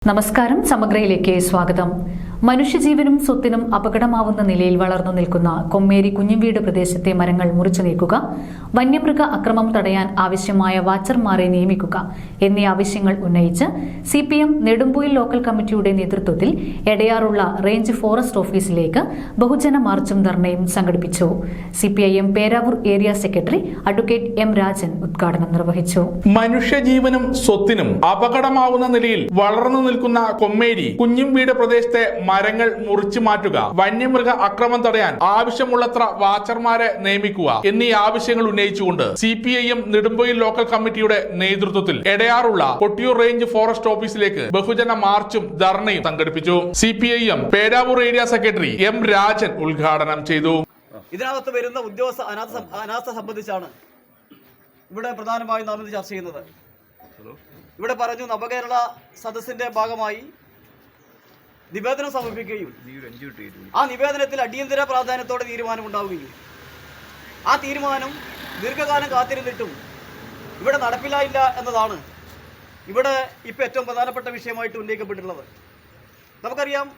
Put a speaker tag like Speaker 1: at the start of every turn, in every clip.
Speaker 1: നമസ്കാരം. സമഗ്രയിലേക്ക് സ്വാഗതം. മനുഷ്യജീവനും സ്വത്തിനും അപകടമാവുന്ന നിലയിൽ വളർന്നു നിൽക്കുന്ന കൊമ്മേരി കുഞ്ഞിംവീട് പ്രദേശത്തെ മരങ്ങൾ മുറിച്ചു നീക്കുക, വന്യമൃഗ അക്രമം തടയാൻ ആവശ്യമായ വാച്ചർമാരെ നിയമിക്കുക എന്നീ ആവശ്യങ്ങൾ ഉന്നയിച്ച് CPM നെടുമ്പുയിൽ ലോക്കൽ കമ്മിറ്റിയുടെ നേതൃത്വത്തിൽ എടയാറുള്ള റേഞ്ച് ഫോറസ്റ്റ് ഓഫീസിലേക്ക് ബഹുജന മാർച്ചും ധർണയും സംഘടിപ്പിച്ചു. CPIM Peravoor area secretary advocate M. Rajan ഉദ്ഘാടനം നിർവഹിച്ചു.
Speaker 2: മനുഷ്യജീവനും സ്വത്തിനും അപകടമാവുന്ന നിലയിൽ വളർന്നു നിൽക്കുന്ന കൊമ്മേരി കുഞ്ഞിംവീട് പ്രദേശത്തെ മരങ്ങൾ മുറിച്ചു മാറ്റുക, വന്യമൃഗ അക്രമം തടയാൻ ആവശ്യമുള്ളത്ര വാച്ചർമാരെ നിയമിക്കുക എന്നീ ആവശ്യങ്ങൾ ഉന്നയിച്ചുകൊണ്ട് CPIM നെടുമ്പുയിൽ ലോക്കൽ കമ്മിറ്റിയുടെ നേതൃത്വത്തിൽ എടയാറുള്ള കൊട്ടിയൂർ റേഞ്ച് ഫോറസ്റ്റ് ഓഫീസിലേക്ക് ബഹുജന മാർച്ചും ധർണയും സംഘടിപ്പിച്ചു. CPIM Peravoor area secretary M. Rajan ഉദ്ഘാടനം ചെയ്തു.
Speaker 3: ഇതിനകത്ത് വരുന്ന ഉദ്യോഗസ്ഥ അനാസ്ഥ സംബന്ധിച്ചാണ് ഇവിടെ പ്രധാനമായും നാം ഇത് ചർച്ച ചെയ്യുന്നത്. ഇവിടെ പറഞ്ഞു, നവകേരള സദസ്സിന്റെ ഭാഗമായി നിവേദനം സമർപ്പിക്കുകയും ആ നിവേദനത്തിൽ അടിയന്തര പ്രാധാന്യത്തോടെ തീരുമാനം ഉണ്ടാവുകയും ആ തീരുമാനം ദീർഘകാലം കാത്തിരുന്നിട്ടും ഇവിടെ നടപ്പിലായില്ല എന്നതാണ് ഇവിടെ ഇപ്പോൾ ഏറ്റവും പ്രധാനപ്പെട്ട വിഷയമായിട്ട് ഉന്നയിക്കപ്പെട്ടിട്ടുള്ളത്. നമുക്കറിയാം,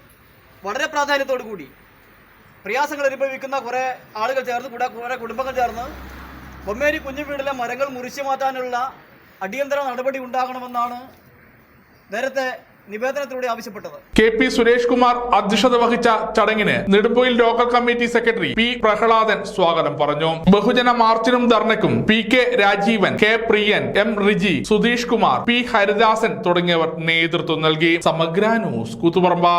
Speaker 3: വളരെ പ്രാധാന്യത്തോടു കൂടി പ്രയാസങ്ങൾ അനുഭവിക്കുന്ന കുറേ ആളുകൾ ചേർന്ന്, കുറേ കുടുംബങ്ങൾ ചേർന്ന് കൊമ്മേരി കുഞ്ഞിംവീടിലെ മരങ്ങൾ മുറിച്ചു മാറ്റാനുള്ള അടിയന്തര നടപടി ഉണ്ടാകണമെന്നാണ് നേരത്തെ നിവേദനത്തിലൂടെ ആവശ്യപ്പെട്ടത്.
Speaker 2: KP സുരേഷ് കുമാർ അധ്യക്ഷത വഹിച്ച ചടങ്ങിന് നെടുമ്പുയിൽ local committee secretary P. Prahladan സ്വാഗതം പറഞ്ഞു. ബഹുജന മാർച്ചിനും ധർണയ്ക്കും PK രാജീവൻ, K. പ്രിയൻ, M. റിജി, സുധീഷ് കുമാർ, P. ഹരിദാസൻ തുടങ്ങിയവർ നേതൃത്വം നൽകി. സമഗ്ര ന്യൂസ്, കൂത്തുപറമ്പ.